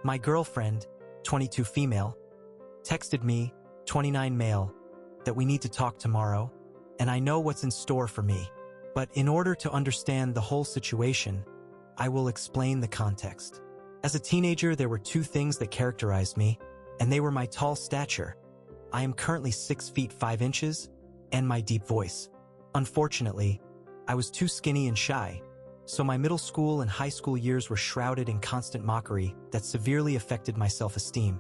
My girlfriend, 22 female, texted me, 29 male, that we need to talk tomorrow, and I know what's in store for me. But in order to understand the whole situation, I will explain the context. As a teenager, there were two things that characterized me, and they were my tall stature. I am currently 6 feet 5 inches, and my deep voice. Unfortunately, I was too skinny and shy, so my middle school and high school years were shrouded in constant mockery that severely affected my self-esteem.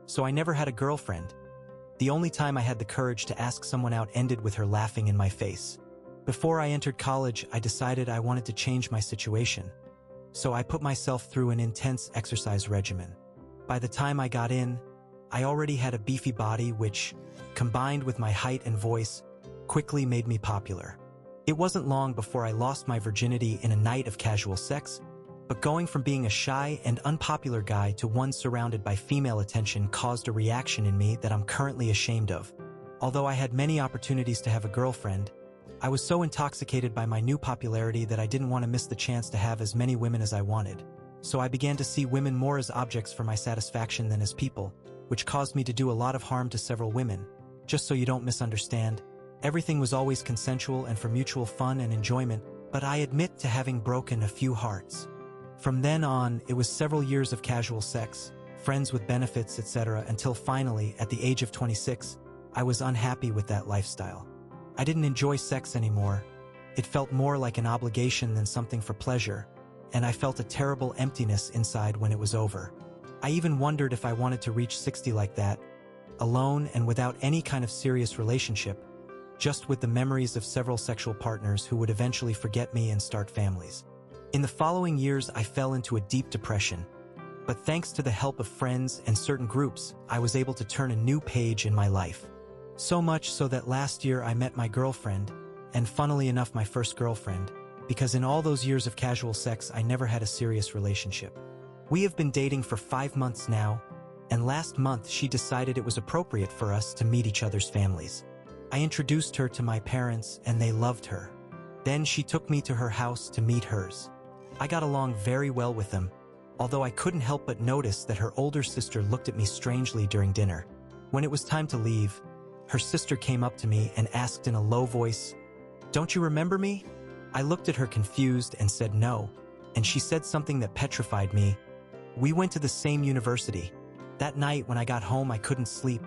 So I never had a girlfriend. The only time I had the courage to ask someone out ended with her laughing in my face. Before I entered college, I decided I wanted to change my situation. So I put myself through an intense exercise regimen. By the time I got in, I already had a beefy body which, combined with my height and voice, quickly made me popular. It wasn't long before I lost my virginity in a night of casual sex, but going from being a shy and unpopular guy to one surrounded by female attention caused a reaction in me that I'm currently ashamed of. Although I had many opportunities to have a girlfriend, I was so intoxicated by my new popularity that I didn't want to miss the chance to have as many women as I wanted. So I began to see women more as objects for my satisfaction than as people, which caused me to do a lot of harm to several women. Just so you don't misunderstand, everything was always consensual and for mutual fun and enjoyment, but I admit to having broken a few hearts. From then on, it was several years of casual sex, friends with benefits, etc., until finally, at the age of 26, I was unhappy with that lifestyle. I didn't enjoy sex anymore. It felt more like an obligation than something for pleasure, and I felt a terrible emptiness inside when it was over. I even wondered if I wanted to reach 60 like that, alone and without any kind of serious relationship, just with the memories of several sexual partners who would eventually forget me and start families. In the following years, I fell into a deep depression, but thanks to the help of friends and certain groups, I was able to turn a new page in my life. So much so that last year I met my girlfriend, and funnily enough my first girlfriend, because in all those years of casual sex I never had a serious relationship. We have been dating for 5 months now, and last month she decided it was appropriate for us to meet each other's families. I introduced her to my parents and they loved her. Then she took me to her house to meet hers. I got along very well with them, although I couldn't help but notice that her older sister looked at me strangely during dinner. When it was time to leave, her sister came up to me and asked in a low voice, "Don't you remember me?" I looked at her confused and said no, and she said something that petrified me. We went to the same university. That night when I got home I couldn't sleep.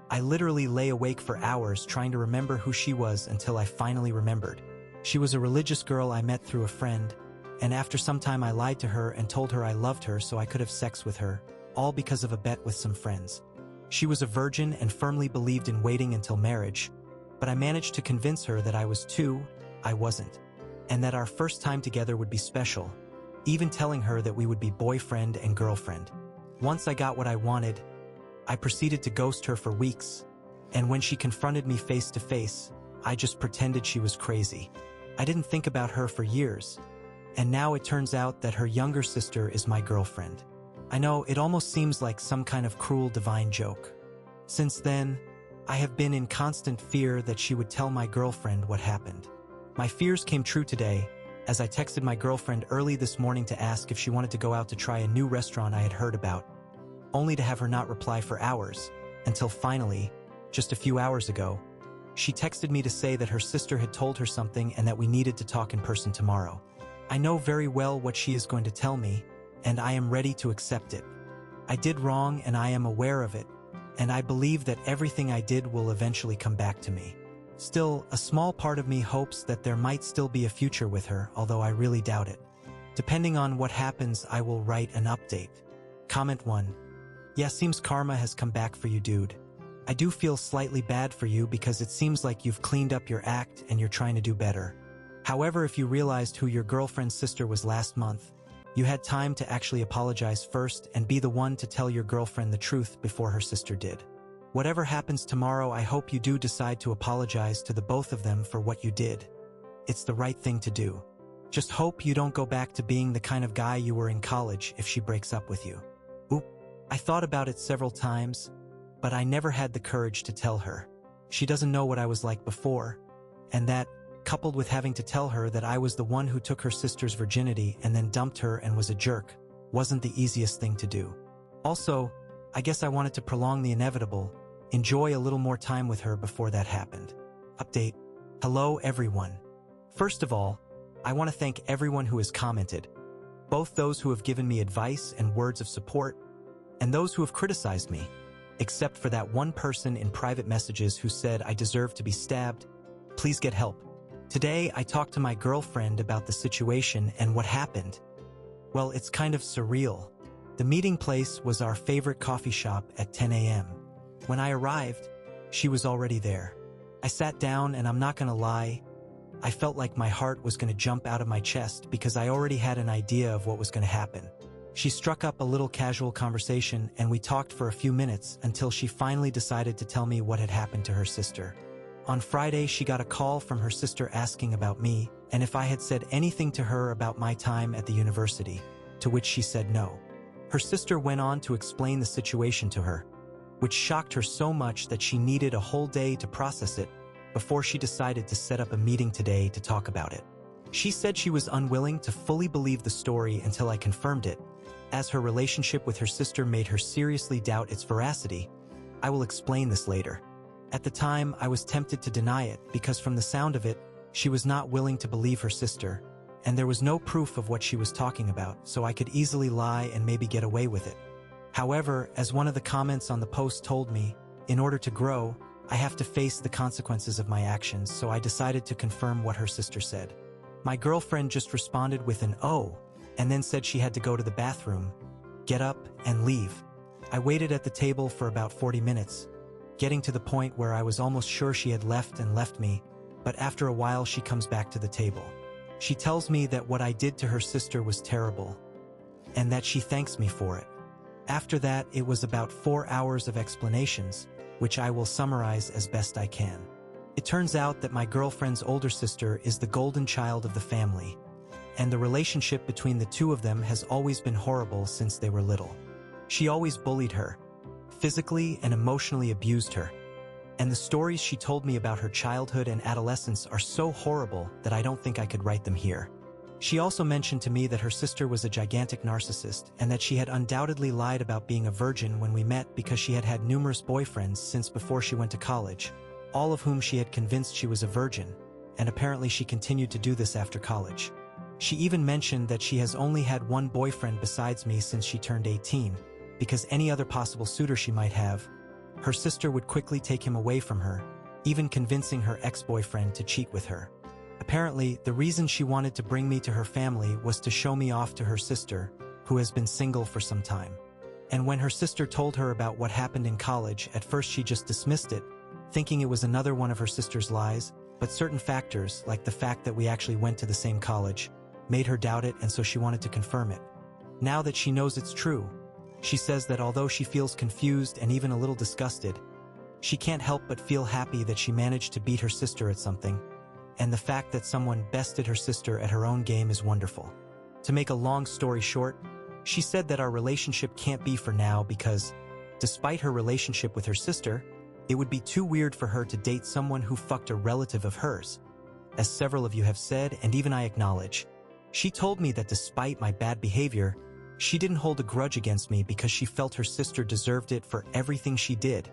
I literally lay awake for hours trying to remember who she was until I finally remembered. She was a religious girl I met through a friend, and after some time I lied to her and told her I loved her so I could have sex with her, all because of a bet with some friends. She was a virgin and firmly believed in waiting until marriage, but I managed to convince her that I was too, I wasn't, and that our first time together would be special, even telling her that we would be boyfriend and girlfriend. Once I got what I wanted, I proceeded to ghost her for weeks, and when she confronted me face to face, I just pretended she was crazy. I didn't think about her for years, and now it turns out that her younger sister is my girlfriend. I know it almost seems like some kind of cruel divine joke. Since then, I have been in constant fear that she would tell my girlfriend what happened. My fears came true today, as I texted my girlfriend early this morning to ask if she wanted to go out to try a new restaurant I had heard about, only to have her not reply for hours, until finally, just a few hours ago, she texted me to say that her sister had told her something and that we needed to talk in person tomorrow. I know very well what she is going to tell me, and I am ready to accept it. I did wrong and I am aware of it, and I believe that everything I did will eventually come back to me. Still, a small part of me hopes that there might still be a future with her, although I really doubt it. Depending on what happens, I will write an update. Comment 1. Yeah, seems karma has come back for you, dude. I do feel slightly bad for you because it seems like you've cleaned up your act and you're trying to do better. However, if you realized who your girlfriend's sister was last month, you had time to actually apologize first and be the one to tell your girlfriend the truth before her sister did. Whatever happens tomorrow, I hope you do decide to apologize to the both of them for what you did. It's the right thing to do. Just hope you don't go back to being the kind of guy you were in college if she breaks up with you. Oop. I thought about it several times, but I never had the courage to tell her. She doesn't know what I was like before, and that, coupled with having to tell her that I was the one who took her sister's virginity and then dumped her and was a jerk, wasn't the easiest thing to do. Also, I guess I wanted to prolong the inevitable, enjoy a little more time with her before that happened. Update. Hello everyone. First of all, I want to thank everyone who has commented, both those who have given me advice and words of support, and those who have criticized me, except for that one person in private messages who said I deserve to be stabbed. Please get help. Today, I talked to my girlfriend about the situation and what happened. Well, it's kind of surreal. The meeting place was our favorite coffee shop at 10 a.m. When I arrived, she was already there. I sat down and I'm not gonna lie, I felt like my heart was gonna jump out of my chest because I already had an idea of what was gonna happen. She struck up a little casual conversation and we talked for a few minutes until she finally decided to tell me what had happened to her sister. On Friday, she got a call from her sister asking about me and if I had said anything to her about my time at the university, to which she said no. Her sister went on to explain the situation to her, which shocked her so much that she needed a whole day to process it before she decided to set up a meeting today to talk about it. She said she was unwilling to fully believe the story until I confirmed it, as her relationship with her sister made her seriously doubt its veracity. I will explain this later. At the time, I was tempted to deny it because from the sound of it, she was not willing to believe her sister, and there was no proof of what she was talking about, so I could easily lie and maybe get away with it. However, as one of the comments on the post told me, in order to grow, I have to face the consequences of my actions, so I decided to confirm what her sister said. My girlfriend just responded with an "oh," and then said she had to go to the bathroom, get up, and leave. I waited at the table for about 40 minutes, getting to the point where I was almost sure she had left me, but after a while she comes back to the table. She tells me that what I did to her sister was terrible, and that she thanks me for it. After that, it was about 4 hours of explanations, which I will summarize as best I can. It turns out that my girlfriend's older sister is the golden child of the family, and the relationship between the two of them has always been horrible since they were little. She always bullied her, physically and emotionally abused her, and the stories she told me about her childhood and adolescence are so horrible that I don't think I could write them here. She also mentioned to me that her sister was a gigantic narcissist and that she had undoubtedly lied about being a virgin when we met because she had had numerous boyfriends since before she went to college, all of whom she had convinced she was a virgin, and apparently she continued to do this after college. She even mentioned that she has only had one boyfriend besides me since she turned 18, because any other possible suitor she might have, her sister would quickly take him away from her, even convincing her ex-boyfriend to cheat with her. Apparently, the reason she wanted to bring me to her family was to show me off to her sister, who has been single for some time. And when her sister told her about what happened in college, at first she just dismissed it, thinking it was another one of her sister's lies, but certain factors, like the fact that we actually went to the same college, made her doubt it, and so she wanted to confirm it. Now that she knows it's true, she says that although she feels confused and even a little disgusted, she can't help but feel happy that she managed to beat her sister at something, and the fact that someone bested her sister at her own game is wonderful. To make a long story short, she said that our relationship can't be for now because, despite her relationship with her sister, it would be too weird for her to date someone who fucked a relative of hers. As several of you have said, and even I acknowledge, she told me that despite my bad behavior, she didn't hold a grudge against me because she felt her sister deserved it for everything she did,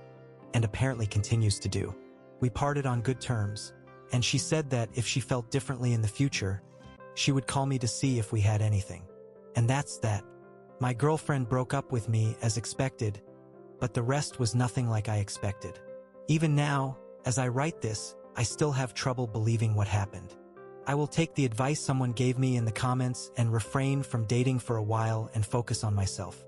and apparently continues to do. We parted on good terms, and she said that if she felt differently in the future, she would call me to see if we had anything. And that's that. My girlfriend broke up with me as expected, but the rest was nothing like I expected. Even now, as I write this, I still have trouble believing what happened. I will take the advice someone gave me in the comments and refrain from dating for a while and focus on myself.